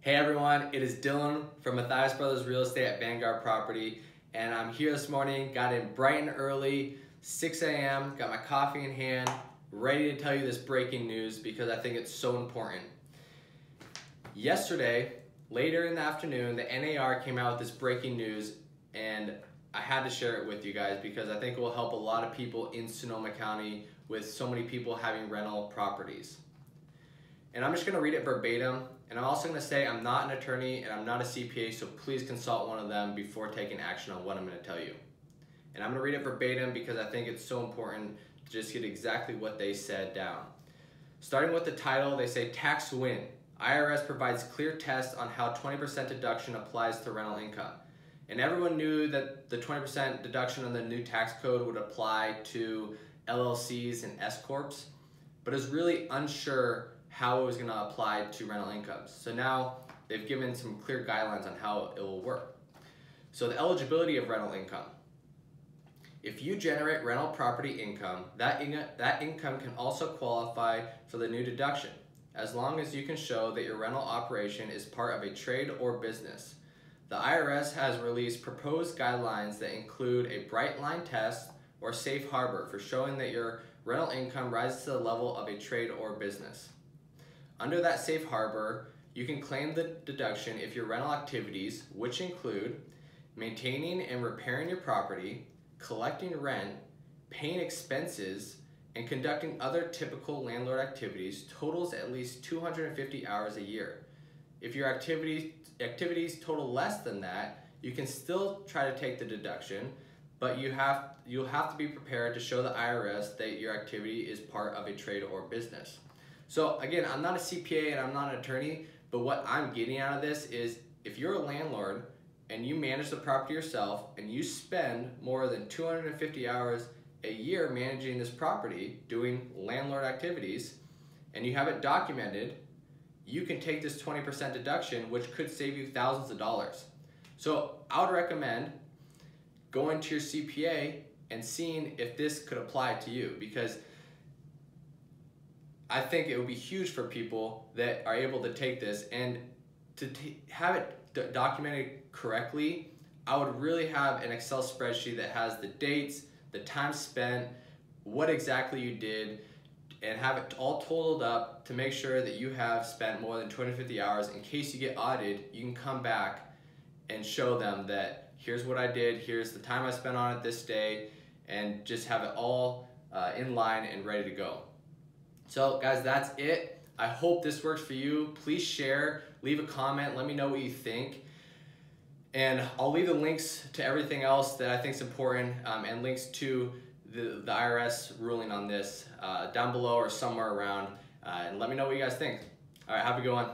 Hey everyone, it is Dylan from Mathias Brothers Real Estate at Vanguard Property, and I'm here this morning, got in bright and early, 6 a.m., got my coffee in hand, ready to tell you this breaking news because I think it's so important. Yesterday, later in the afternoon, the NAR came out with this breaking news, and I had to share it with you guys because I think it will help a lot of people in Sonoma County with so many people having rental properties. And I'm just going to read it verbatim, and I'm also going to say I'm not an attorney and I'm not a CPA, so please consult one of them before taking action on what I'm going to tell you. And I'm going to read it verbatim because I think it's so important to just get exactly what they said down. Starting with the title, they say tax win. IRS provides clear test on how 20% deduction applies to rental income. And everyone knew that the 20% deduction on the new tax code would apply to LLCs and S-Corps, but is really unsure how it was going to apply to rental incomes. So now they've given some clear guidelines on how it will work. So the eligibility of rental income. If you generate rental property income, that income can also qualify for the new deduction, as long as you can show that your rental operation is part of a trade or business. The IRS has released proposed guidelines that include a bright line test or safe harbor for showing that your rental income rises to the level of a trade or business. Under that safe harbor, you can claim the deduction if your rental activities, which include maintaining and repairing your property, collecting rent, paying expenses, and conducting other typical landlord activities, totals at least 250 hours a year. If your activities total less than that, you can still try to take the deduction, but you'll have to be prepared to show the IRS that your activity is part of a trade or business. So again, I'm not a CPA and I'm not an attorney, but what I'm getting out of this is if you're a landlord and you manage the property yourself and you spend more than 250 hours a year managing this property, doing landlord activities, and you have it documented, you can take this 20% deduction, which could save you thousands of dollars. So I would recommend going to your CPA and seeing if this could apply to you, because I think it would be huge for people that are able to take this, and to have it documented correctly, I would really have an Excel spreadsheet that has the dates, the time spent, what exactly you did, and have it all totaled up to make sure that you have spent more than 250 hours. In case you get audited, you can come back and show them that here's what I did, here's the time I spent on it this day, and just have it all in line and ready to go. So guys, that's it. I hope this works for you. Please share, leave a comment, let me know what you think. And I'll leave the links to everything else that I think is important and links to the IRS ruling on this down below or somewhere around. And let me know what you guys think. All right, have a good one.